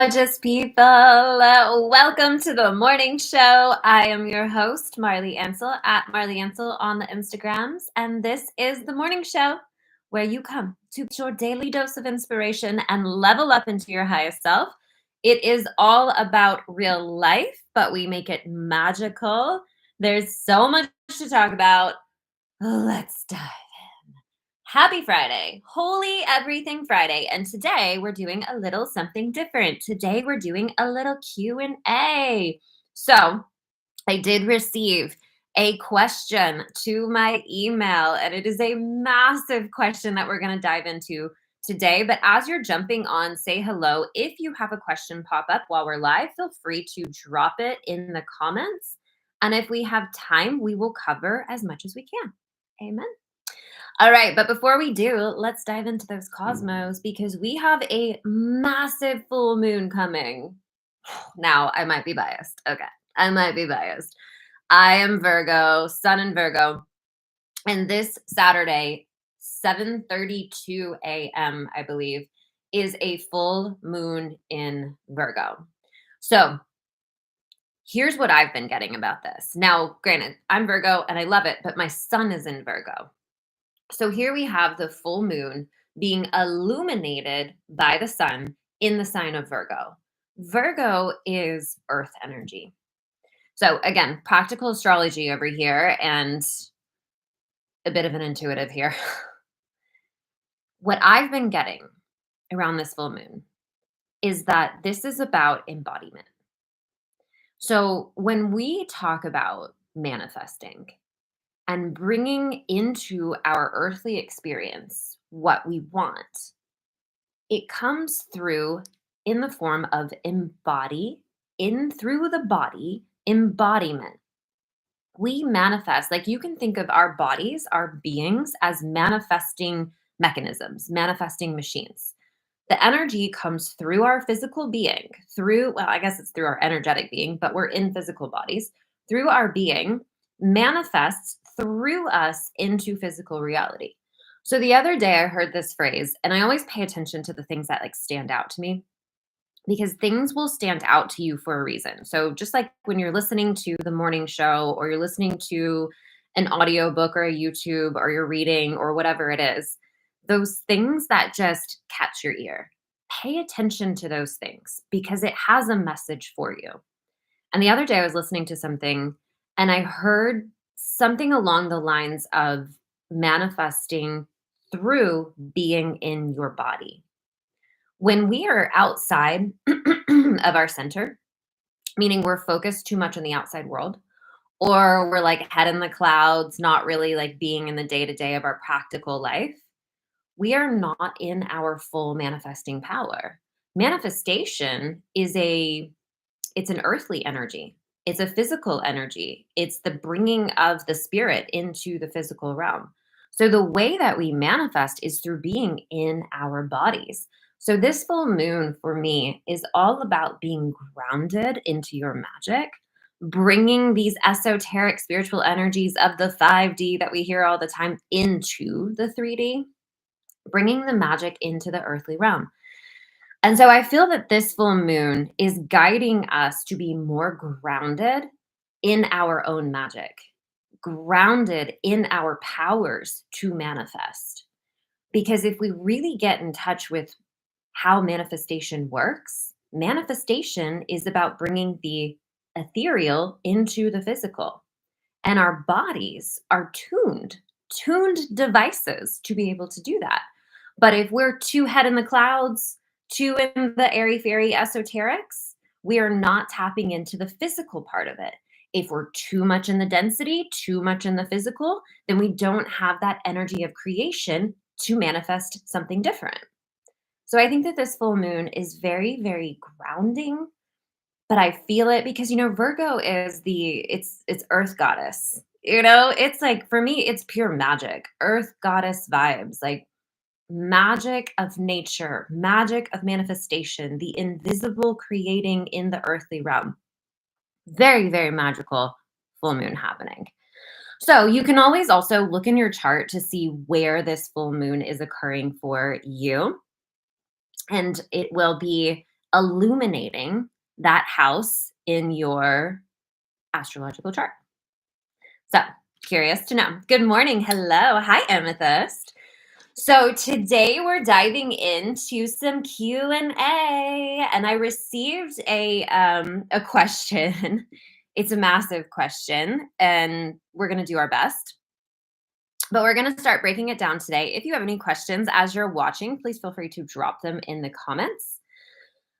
Gorgeous people. Welcome to the morning show. I am your host, Marley Ansel, at Marley Ansel on the Instagrams. And this is the morning show where you come to get your daily dose of inspiration and level up into your highest self. It is all about real life, but we make it magical. There's so much to talk about. Let's dive in. Happy Friday. Holy Everything Friday. And today we're doing a little something different. Today we're doing a little Q&A. So, I did receive a question to my email, and it is a massive question that we're going to dive into today. But as you're jumping on, say hello. If you have a question pop up while we're live, feel free to drop it in the comments. And if we have time, we will cover as much as we can. Amen. All right, but before we do, let's dive into those cosmos because we have a massive full moon coming. Now, I might be biased. Okay, I might be biased. I am Virgo, Sun in Virgo, and this Saturday, 7:32 a.m., I believe, is a full moon in Virgo. So, here's what I've been getting about this. Now, granted, I'm Virgo and I love it, but my sun is in Virgo. So here we have the full moon being illuminated by the sun in the sign of Virgo. Virgo is earth energy. So again, practical astrology over here and a bit of an intuitive here. What I've been getting around this full moon is that this is about embodiment. So when we talk about manifesting, and bringing into our earthly experience what we want, it comes through in the form of through the body embodiment. We manifest, like you can think of our bodies, our beings, as manifesting mechanisms, manifesting machines. The energy comes through our physical being, I guess it's through our energetic being, but we're in physical bodies, through our being, manifests through us into physical reality. So the other day I heard this phrase, and I always pay attention to the things that like stand out to me because things will stand out to you for a reason. So just like when you're listening to the morning show or you're listening to an audiobook or a YouTube or you're reading or whatever it is, those things that just catch your ear. Pay attention to those things because it has a message for you. And the other day I was listening to something and I heard something along the lines of manifesting through being in your body. When we are outside of our center, meaning we're focused too much on the outside world, or we're like head in the clouds, not really like being in the day to day of our practical life, we are not in our full manifesting power. Manifestation it's an earthly energy. It's a physical energy. It's the bringing of the spirit into the physical realm. So the way that we manifest is through being in our bodies. So this full moon for me is all about being grounded into your magic, bringing these esoteric spiritual energies of the 5D that we hear all the time into the 3D, bringing the magic into the earthly realm. And so I feel that this full moon is guiding us to be more grounded in our own magic, grounded in our powers to manifest. Because if we really get in touch with how manifestation works, manifestation is about bringing the ethereal into the physical. And our bodies are tuned devices to be able to do that. But if we're too head in the clouds, too in the airy fairy esoterics, we are not tapping into the physical part of it. If we're too much in the density, too much in the physical, then we don't have that energy of creation to manifest something different. So I think that this full moon is very, very grounding, but I feel it because Virgo is it's earth goddess. It's like for me it's pure magic, earth goddess vibes, like magic of nature, magic of manifestation, the invisible creating in the earthly realm. Very, very magical full moon happening. So you can always also look in your chart to see where this full moon is occurring for you. And it will be illuminating that house in your astrological chart. So, curious to know. Good morning. Hello. Hi, Amethyst. So today we're diving into some Q&A, and I received a question. It's a massive question, and we're going to do our best. But we're going to start breaking it down today. If you have any questions as you're watching, please feel free to drop them in the comments.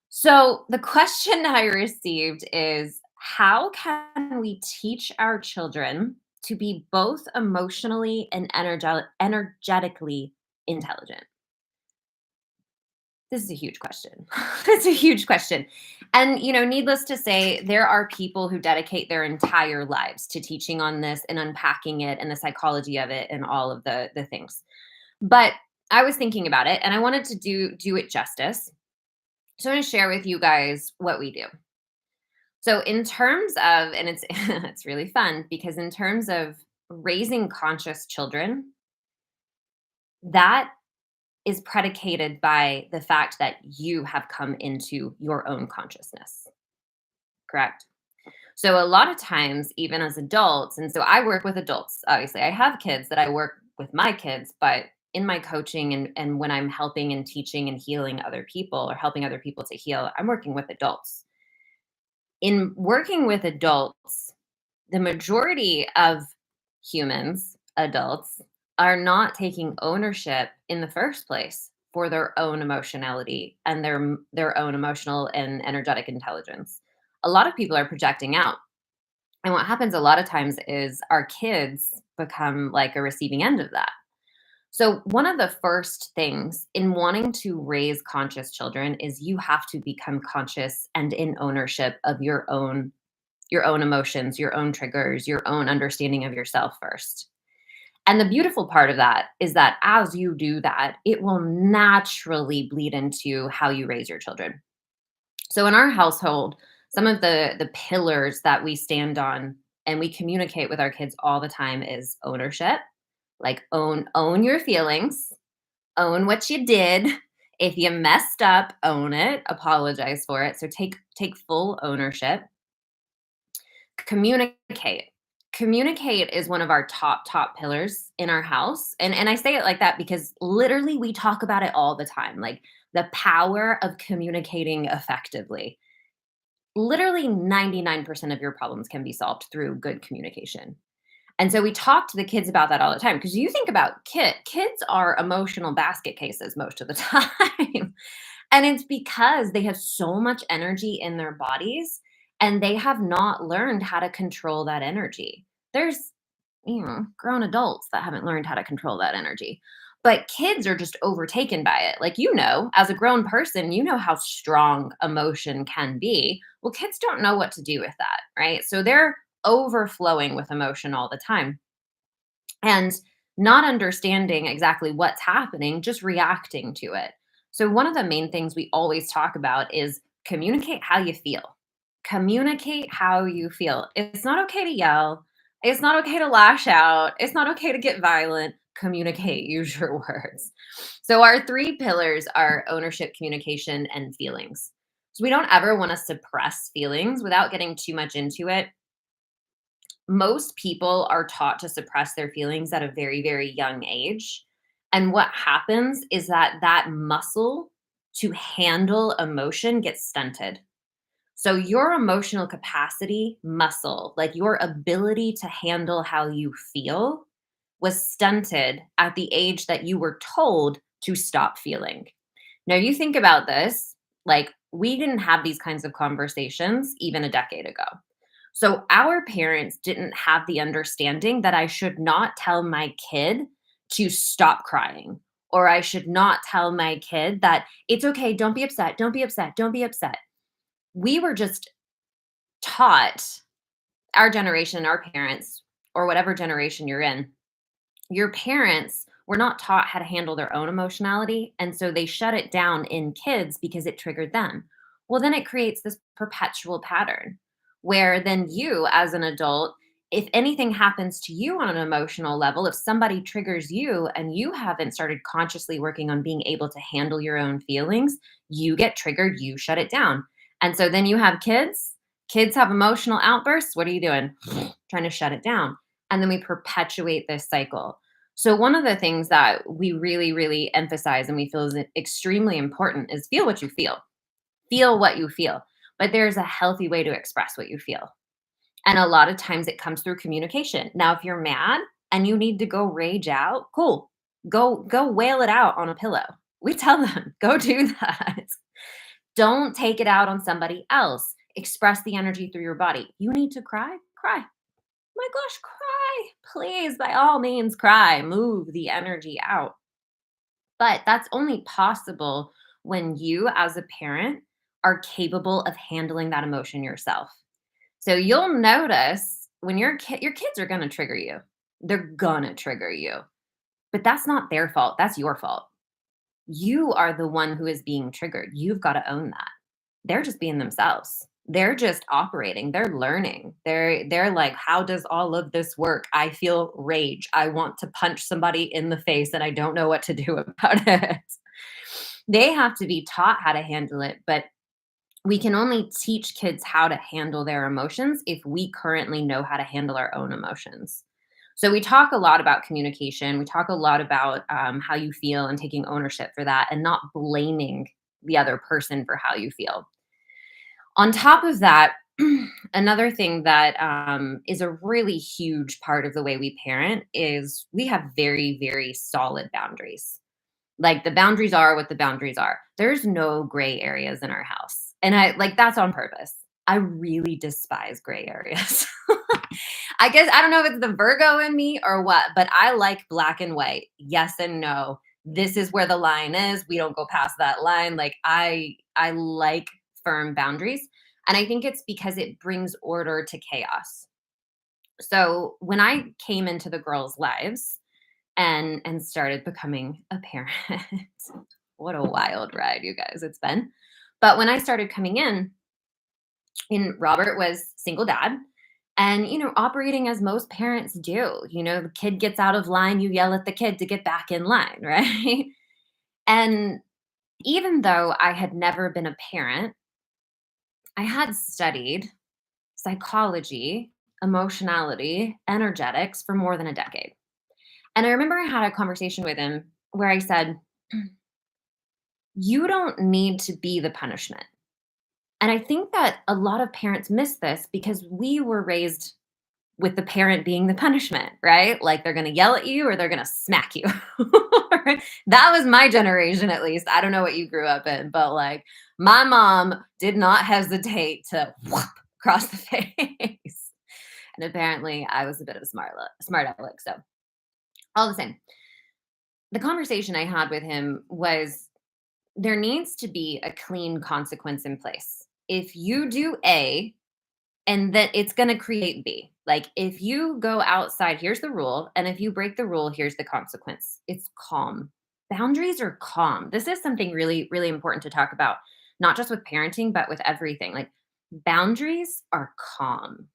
So the question I received is, how can we teach our children to be both emotionally and energetically intelligent? This is a huge question. It's a huge question. And, needless to say, there are people who dedicate their entire lives to teaching on this and unpacking it and the psychology of it and all of the things. But I was thinking about it and I wanted to do it justice. So I'm going to share with you guys what we do. So in terms of, and it's it's really fun because in terms of raising conscious children, that is predicated by the fact that you have come into your own consciousness, correct? So a lot of times, even as adults, and so I work with adults, obviously, I have kids that I work with my kids, but in my coaching and when I'm helping and teaching and healing other people or helping other people to heal, I'm working with adults. In working with adults, the majority of humans, adults, are not taking ownership in the first place for their own emotionality and their own emotional and energetic intelligence. A lot of people are projecting out. And what happens a lot of times is our kids become like a receiving end of that. So, one of the first things in wanting to raise conscious children is you have to become conscious and in ownership of your own emotions, your own triggers, your own understanding of yourself first. And the beautiful part of that is that as you do that, it will naturally bleed into how you raise your children. So in our household, some of the pillars that we stand on and we communicate with our kids all the time is ownership, like own your feelings, own what you did. If you messed up, own it, apologize for it. So take full ownership. Communicate. Communicate is one of our top pillars in our house. And I say it like that because literally we talk about it all the time, like the power of communicating effectively. Literally 99% of your problems can be solved through good communication. And so we talk to the kids about that all the time because you think about kids are emotional basket cases most of the time. And it's because they have so much energy in their bodies and they have not learned how to control that energy. There's, grown adults that haven't learned how to control that energy. But kids are just overtaken by it. Like, as a grown person, you know how strong emotion can be. Well, kids don't know what to do with that, right? So they're overflowing with emotion all the time and not understanding exactly what's happening, just reacting to it. So, one of the main things we always talk about is communicate how you feel. Communicate how you feel. It's not okay to yell. It's not okay to lash out. It's not okay to get violent. Communicate, use your words. So, our three pillars are ownership, communication, and feelings. So, we don't ever want to suppress feelings without getting too much into it. Most people are taught to suppress their feelings at a very, very young age. And what happens is that muscle to handle emotion gets stunted. So your emotional capacity muscle, like your ability to handle how you feel, was stunted at the age that you were told to stop feeling. Now you think about this, like we didn't have these kinds of conversations even a decade ago. So our parents didn't have the understanding that I should not tell my kid to stop crying, or I should not tell my kid that it's okay, don't be upset, don't be upset, don't be upset. We were just taught, our generation, our parents, or whatever generation you're in, your parents were not taught how to handle their own emotionality. And so they shut it down in kids because it triggered them. Well, then it creates this perpetual pattern where then you, as an adult, if anything happens to you on an emotional level, if somebody triggers you and you haven't started consciously working on being able to handle your own feelings, you get triggered, you shut it down. And so then you have kids have emotional outbursts. What are you doing? Trying to shut it down. And then we perpetuate this cycle. So, one of the things that we really, really emphasize and we feel is extremely important is feel what you feel. Feel what you feel. But there's a healthy way to express what you feel. And a lot of times it comes through communication. Now, if you're mad and you need to go rage out, cool. Go wail it out on a pillow. We tell them, go do that. Don't take it out on somebody else. Express the energy through your body. You need to cry? Cry. My gosh, cry. Please, by all means, cry. Move the energy out. But that's only possible when you, as a parent, are capable of handling that emotion yourself. So you'll notice when your kids are gonna trigger you. They're gonna trigger you, but that's not their fault, that's your fault. You are the one who is being triggered. You've gotta own that. They're just being themselves. They're just operating, they're learning. They're like, "How does all of this work? I feel rage. I want to punch somebody in the face, and I don't know what to do about it." They have to be taught how to handle it, but we can only teach kids how to handle their emotions if we currently know how to handle our own emotions. So we talk a lot about communication. We talk a lot about how you feel and taking ownership for that and not blaming the other person for how you feel. On top of that, another thing that is a really huge part of the way we parent is we have very, very solid boundaries. Like, the boundaries are what the boundaries are. There's no gray areas in our house. And I like that's on purpose. I really despise gray areas. I guess I don't know if it's the Virgo in me or what, but I like black and white. Yes and no. This is where the line is. We don't go past that line. Like, I like firm boundaries. And I think it's because it brings order to chaos. So when I came into the girls' lives, and started becoming a parent. What a wild ride, you guys, it's been. But when I started coming in, and Robert was single dad and, operating as most parents do. The kid gets out of line, you yell at the kid to get back in line, right? And even though I had never been a parent, I had studied psychology, emotionality, energetics for more than a decade. And I remember I had a conversation with him where I said, "You don't need to be the punishment." And I think that a lot of parents miss this because we were raised with the parent being the punishment, right? Like, they're going to yell at you or they're going to smack you. Right? That was my generation, at least. I don't know what you grew up in, but like, my mom did not hesitate to whoop across the face. And apparently, I was a bit of a smart aleck. So, all the same, the conversation I had with him was there needs to be a clean consequence in place. If you do A, and that it's going to create B. Like, if you go outside, here's the rule. And if you break the rule, here's the consequence. It's calm. Boundaries are calm. This is something really, really important to talk about, not just with parenting, but with everything. Like, boundaries are calm.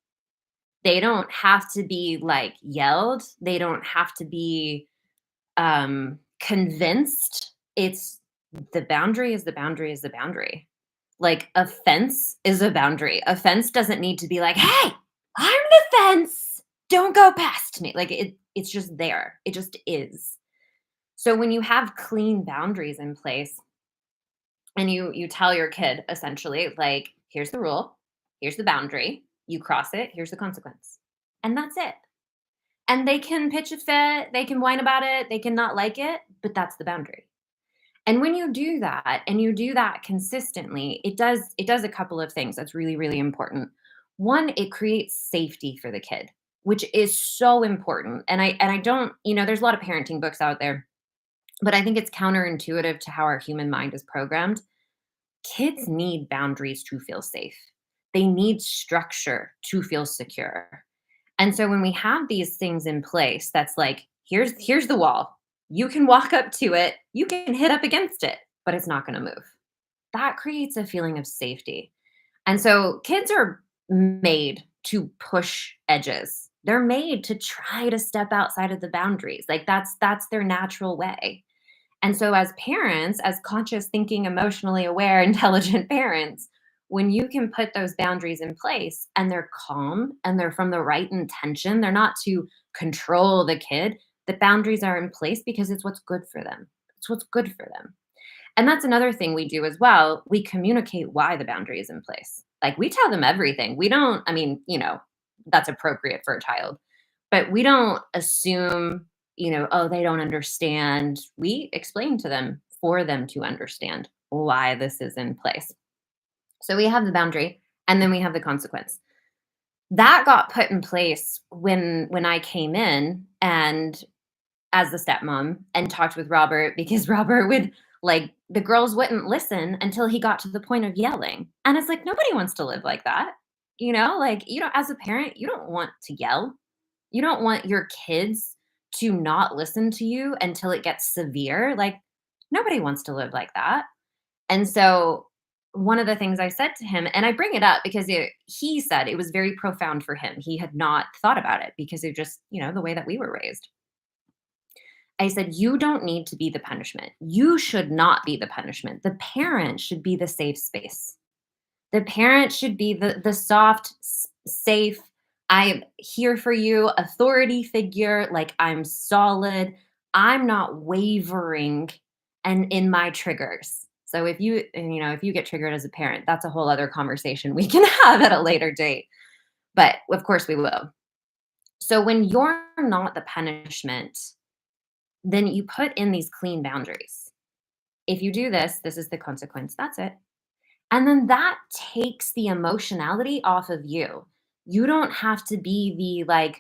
They don't have to be like yelled, they don't have to be convinced. It's the boundary is the boundary is the boundary. Like, a fence is a boundary. A fence doesn't need to be like, "Hey, I'm the fence. Don't go past me." Like, it's just there. It just is. So when you have clean boundaries in place and you tell your kid essentially, like, "Here's the rule. Here's the boundary. You cross it, here's the consequence." And that's it. And they can pitch a fit, they can whine about it, they can not like it, but that's the boundary. And when you do that and you do that consistently, it does a couple of things that's really, really important. One, it creates safety for the kid, which is so important. And I don't, there's a lot of parenting books out there, but I think it's counterintuitive to how our human mind is programmed. Kids need boundaries to feel safe. They need structure to feel secure. And so when we have these things in place, that's like, here's the wall. You can walk up to it, you can hit up against it, but it's not going to move. That creates a feeling of safety. And so kids are made to push edges. They're made to try to step outside of the boundaries. Like that's their natural way. And so, as parents, as conscious thinking, emotionally aware, intelligent parents, when you can put those boundaries in place and they're calm and they're from the right intention, they're not to control the kid. The boundaries are in place because it's what's good for them. It's what's good for them. And that's another thing we do as well. We communicate why the boundary is in place. Like we tell them everything. We don't, I mean, that's appropriate for a child, but we don't assume, oh, they don't understand. We explain to them for them to understand why this is in place. So we have the boundary and then we have the consequence. That got put in place when I came in and as the stepmom and talked with Robert because Robert would like the girls wouldn't listen until he got to the point of yelling. And it's like nobody wants to live like that. Like as a parent, you don't want to yell. You don't want your kids to not listen to you until it gets severe. Like nobody wants to live like that. And so one of the things I said to him, and I bring it up because he said it was very profound for him. He had not thought about it because of just, the way that we were raised. I said, "You don't need to be the punishment. You should not be the punishment. The parent should be the safe space. The parent should be the soft, safe, I'm here for you, authority figure, like I'm solid. I'm not wavering and in my triggers." So if you get triggered as a parent, that's a whole other conversation we can have at a later date. But of course we will. So when you're not the punishment, then you put in these clean boundaries. If you do this, this is the consequence. That's it. And then that takes the emotionality off of you. You don't have to be the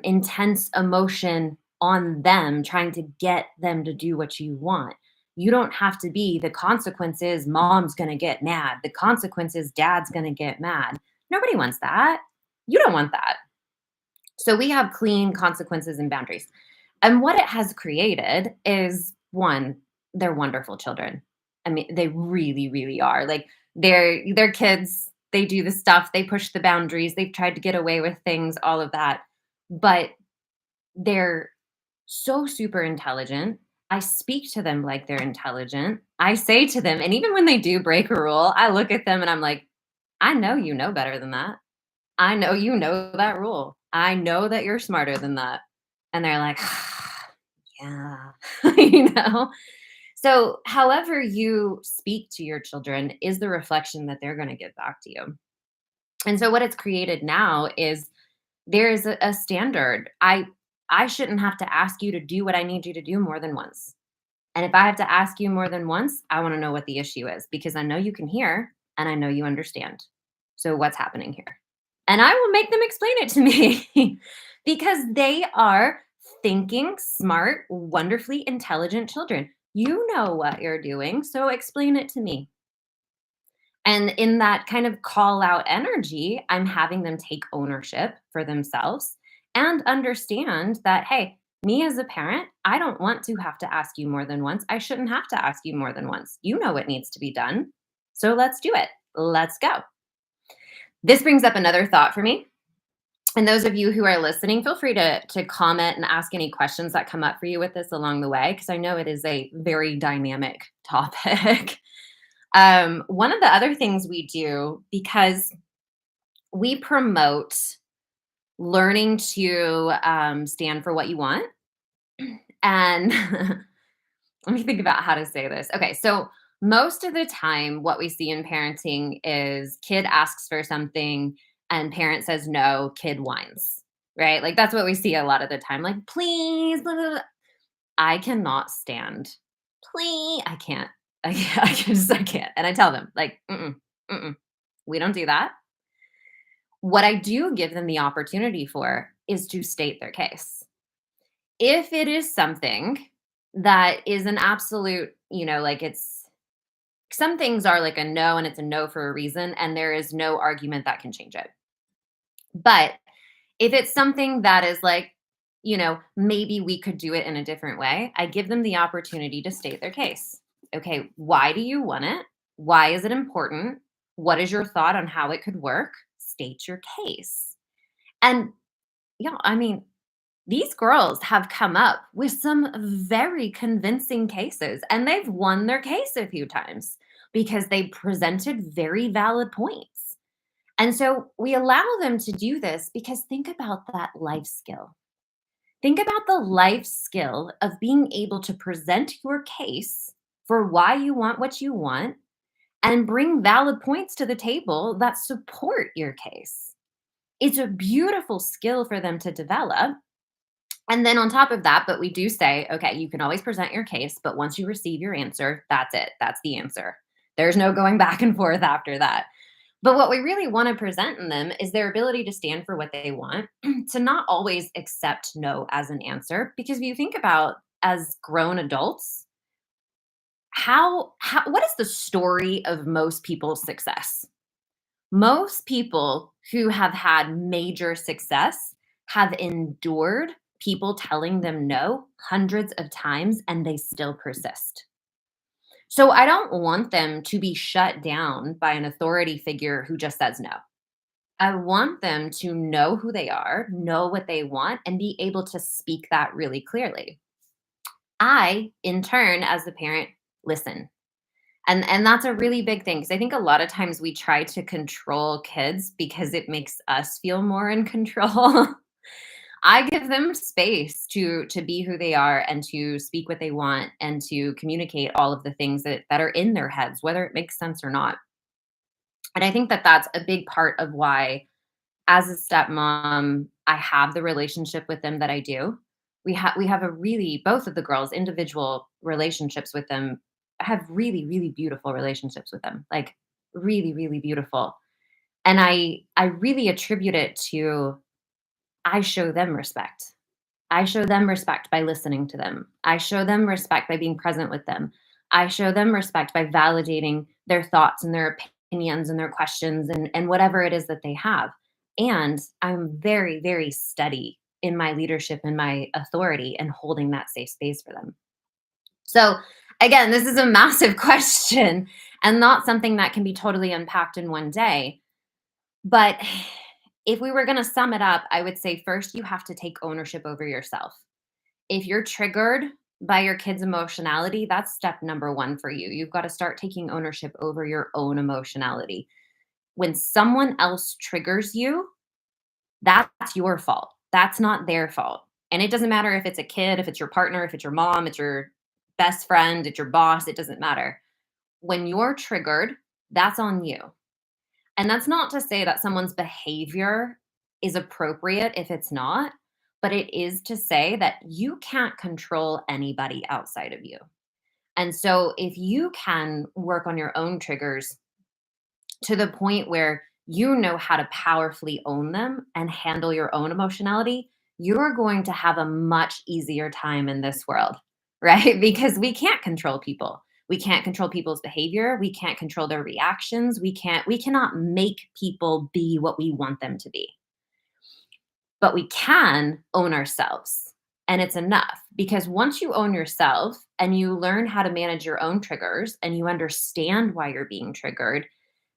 intense emotion on them trying to get them to do what you want. You don't have to be the consequences, mom's going to get mad. The consequences, dad's going to get mad. Nobody wants that. You don't want that. So we have clean consequences and boundaries. And what it has created is one, they're wonderful children. I mean, they really, really are. Like they're kids, they do the stuff, they push the boundaries, they've tried to get away with things, all of that. But they're so super intelligent. I speak to them like they're intelligent. I say to them, and even when they do break a rule, I look at them and I'm like, I know you know better than that. I know you know that rule. I know that you're smarter than that. And they're like, yeah, you know? So, however you speak to your children is the reflection that they're going to give back to you. And so, what it's created now is there's a standard. I shouldn't have to ask you to do what I need you to do more than once. And if I have to ask you more than once, I want to know what the issue is because I know you can hear and I know you understand. So, what's happening here? And I will make them explain it to me because they are thinking, smart, wonderfully intelligent children. You know what you're doing, so explain it to me. And in that kind of call out energy, I'm having them take ownership for themselves and understand that, hey, me as a parent, I don't want to have to ask you more than once. I shouldn't have to ask you more than once. You know what needs to be done. So let's do it. Let's go. This brings up another thought for me. And those of you who are listening, feel free to comment and ask any questions that come up for you with this along the way, because I know it is a very dynamic topic. One of the other things we do, because we promote learning to stand for what you want. And let me think about how to say this. Okay, so most of the time, what we see in parenting is kid asks for something and parent says no, kid whines, right? Like that's what we see a lot of the time. Like, please, blah, blah, blah. I cannot stand. Please, I can't. I can't. And I tell them, like, we don't do that. What I do give them the opportunity for is to state their case. If it is something that is an absolute, like some things are like a no and it's a no for a reason, and there is no argument that can change it. But if it's something that is like, maybe we could do it in a different way, I give them the opportunity to state their case. Okay, why do you want it? Why is it important? What is your thought on how it could work? State your case. And Yeah, I mean, these girls have come up with some very convincing cases, and they've won their case a few times because they presented very valid points. And so we allow them to do this because think about that life skill. Think about the life skill of being able to present your case for why you want what you want and bring valid points to the table that support your case. It's a beautiful skill for them to develop. And then on top of that, but we do say, okay, you can always present your case, but once you receive your answer, that's it. That's the answer. There's no going back and forth after that. But what we really want to present in them is their ability to stand for what they want, to not always accept no as an answer. Because if you think about as grown adults, how what is the story of most people's success? Most people who have had major success have endured people telling them no hundreds of times and they still persist. So I don't want them to be shut down by an authority figure who just says no. I want them to know who they are, know what they want, and be able to speak that really clearly. I, in turn, as the parent, listen. And that's a really big thing because I think a lot of times we try to control kids because it makes us feel more in control. I give them space to be who they are and to speak what they want and to communicate all of the things that are in their heads, whether it makes sense or not. And I think that that's a big part of why, as a stepmom, I have the relationship with them that I do. We have a really both of the girls individual relationships with them. I have really really beautiful relationships with them, like really really beautiful. And I really attribute it to I show them respect. I show them respect by listening to them. I show them respect by being present with them. I show them respect by validating their thoughts and their opinions and their questions and whatever it is that they have. And I'm very, very steady in my leadership and my authority and holding that safe space for them. So, again, this is a massive question and not something that can be totally unpacked in one day. But if we were going to sum it up, I would say first you have to take ownership over yourself. If you're triggered by your kid's emotionality, that's step number one for you. You've got to start taking ownership over your own emotionality. When someone else triggers you, that's your fault. That's not their fault. And it doesn't matter if it's a kid, if it's your partner, if it's your mom, it's your best friend, it's your boss, it doesn't matter. When you're triggered, that's on you. And that's not to say that someone's behavior is appropriate if it's not, but it is to say that you can't control anybody outside of you. And so if you can work on your own triggers to the point where you know how to powerfully own them and handle your own emotionality, you're going to have a much easier time in this world, right? Because we can't control people. We can't control people's behavior. We can't control their reactions. We cannot make people be what we want them to be. But we can own ourselves. And it's enough because once you own yourself and you learn how to manage your own triggers and you understand why you're being triggered,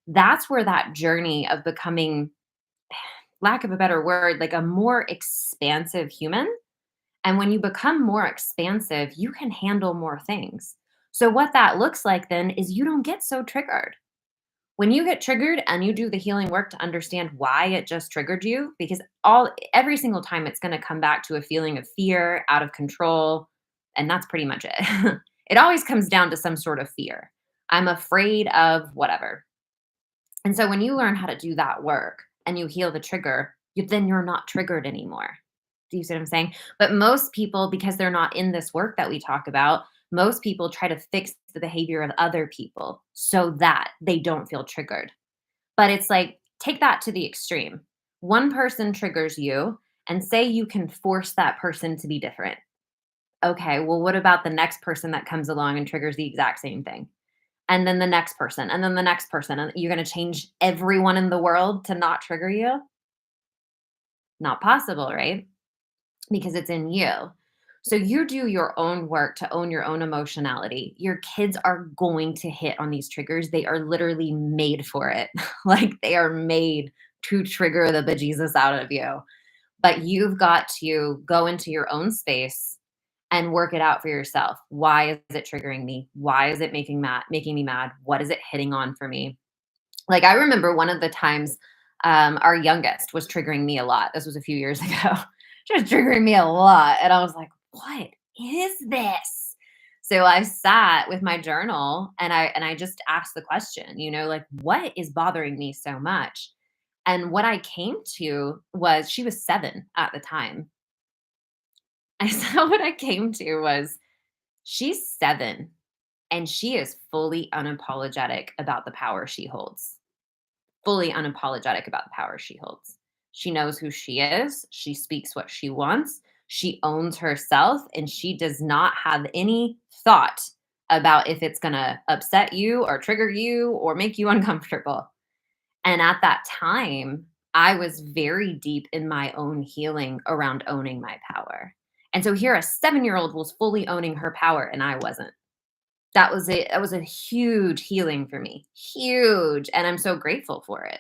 that's where that journey of becoming, lack of a better word, like a more expansive human. And when you become more expansive, you can handle more things. So, what that looks like then is you don't get so triggered. When you get triggered and you do the healing work to understand why it just triggered you, because every single time it's going to come back to a feeling of fear, out of control, and that's pretty much it. It always comes down to some sort of fear. I'm afraid of whatever. And so when you learn how to do that work and you heal the trigger, then you're not triggered anymore. Do you see what I'm saying? But most people, because they're not in this work that we talk about, most people try to fix the behavior of other people so that they don't feel triggered. But it's like, take that to the extreme. One person triggers you, and say you can force that person to be different. Okay, well, what about the next person that comes along and triggers the exact same thing? And then the next person, and then the next person, and you're gonna change everyone in the world to not trigger you? Not possible, right? Because it's in you. So you do your own work to own your own emotionality. Your kids are going to hit on these triggers. They are literally made for it. Like they are made to trigger the bejesus out of you. but you've got to go into your own space and work it out for yourself. Why is it triggering me? Why is it making me mad? What is it hitting on for me? Like, I remember one of the times, our youngest was triggering me a lot. This was a few years ago. She was triggering me a lot, and I was like, "What is this?" So I sat with my journal and I just asked the question, like, "What is bothering me so much?" And what I came to was she was 7 at the time. And so what I came to was she's 7 and she is fully unapologetic about the power she holds. Fully unapologetic about the power she holds. She knows who she is. She speaks what she wants. She owns herself and she does not have any thought about if it's going to upset you or trigger you or make you uncomfortable. And at that time, I was very deep in my own healing around owning my power. And so here a 7-year-old was fully owning her power and I wasn't. That was a huge healing for me. Huge, and I'm so grateful for it.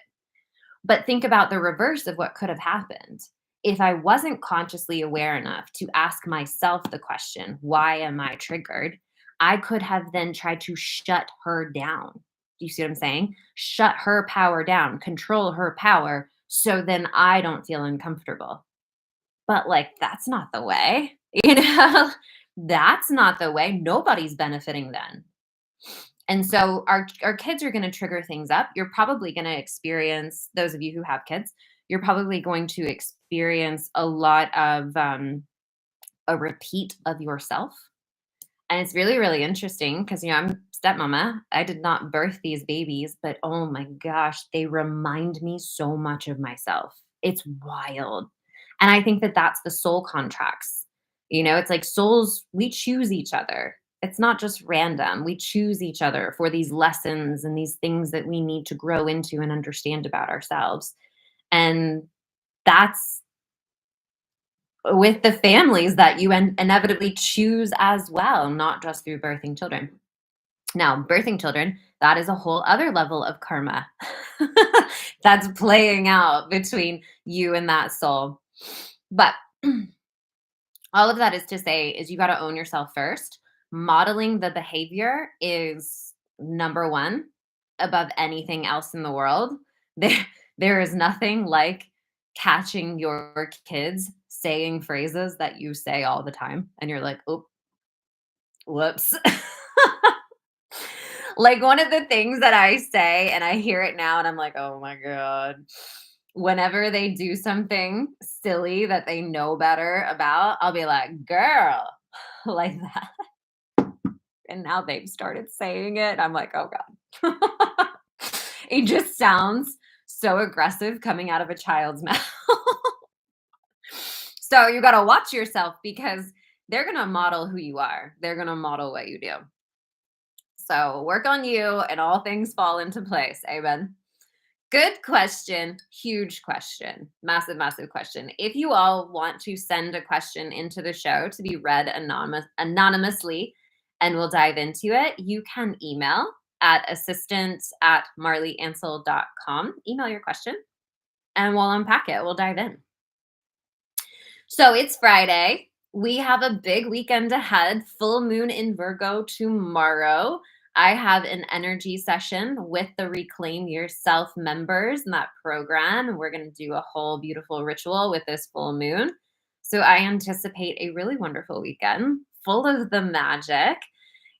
But think about the reverse of what could have happened. If I wasn't consciously aware enough to ask myself the question, why am I triggered? I could have then tried to shut her down. Do you see what I'm saying? Shut her power down, control her power, so then I don't feel uncomfortable. But like, that's not the way, you know? That's not the way. Nobody's benefiting then. And so our kids are gonna trigger things up. You're probably gonna experience those of you who have kids, you're probably going to experience a lot of, a repeat of yourself. And it's really, really interesting because, I'm stepmama. I did not birth these babies, but oh my gosh, they remind me so much of myself. It's wild. And I think that that's the soul contracts. It's like souls, we choose each other. It's not just random. We choose each other for these lessons and these things that we need to grow into and understand about ourselves. And that's with the families that you inevitably choose as well, not just through birthing children. Now, birthing children, that is a whole other level of karma that's playing out between you and that soul. But all of that is to say is you got to own yourself first. Modeling the behavior is number one above anything else in the world. There is nothing like catching your kids saying phrases that you say all the time and you're like, "Oh, whoops." Like, one of the things that I say and I hear it now and I'm like, "Oh my god." Whenever they do something silly that they know better about, I'll be like, "Girl," like that. And now they've started saying it. I'm like, "Oh god." It just sounds so aggressive coming out of a child's mouth. So you got to watch yourself because they're going to model who you are. They're going to model what you do. So work on you and all things fall into place. Amen. Good question. Huge question. Massive, massive question. If you all want to send a question into the show to be read anonymously and we'll dive into it, you can email at assistant@marleyansel.com. Email your question and we'll unpack it. We'll dive in. So it's Friday. We have a big weekend ahead. Full moon in Virgo tomorrow. I have an energy session with the Reclaim Yourself members in that program. And we're going to do a whole beautiful ritual with this full moon. So I anticipate a really wonderful weekend full of the magic.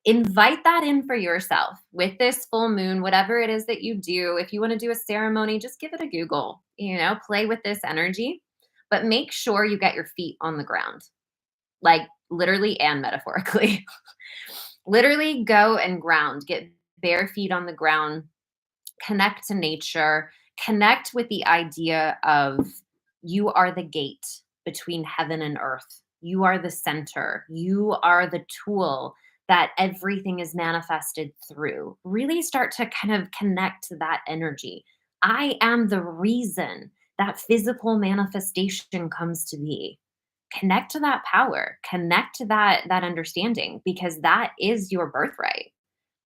Invite that in for yourself with this full moon, whatever it is that you do. If you want to do a ceremony, just give it a Google, play with this energy, but make sure you get your feet on the ground, like literally and metaphorically. Literally go and ground, get bare feet on the ground, connect to nature, connect with the idea of you are the gate between heaven and earth. You are the center. You are the tool that everything is manifested through. Really start to kind of connect to that energy. I am the reason that physical manifestation comes to be. Connect to that power, connect to that understanding because that is your birthright.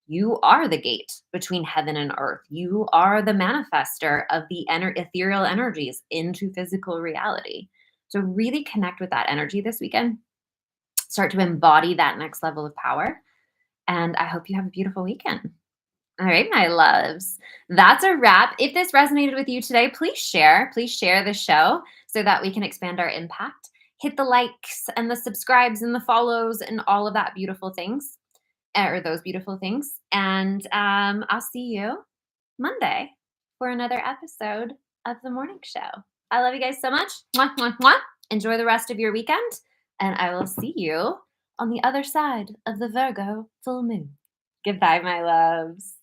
You are the gate between heaven and earth. You are the manifester of the ethereal energies into physical reality. So really connect with that energy this weekend. Start to embody that next level of power. And I hope you have a beautiful weekend. All right, my loves. That's a wrap. If this resonated with you today, please share. Please share the show so that we can expand our impact. Hit the likes and the subscribes and the follows and all of that beautiful things, or those beautiful things. And I'll see you Monday for another episode of the morning show. I love you guys so much. Mwah, mwah, mwah. Enjoy the rest of your weekend, and I will see you on the other side of the Virgo full moon. Goodbye, my loves.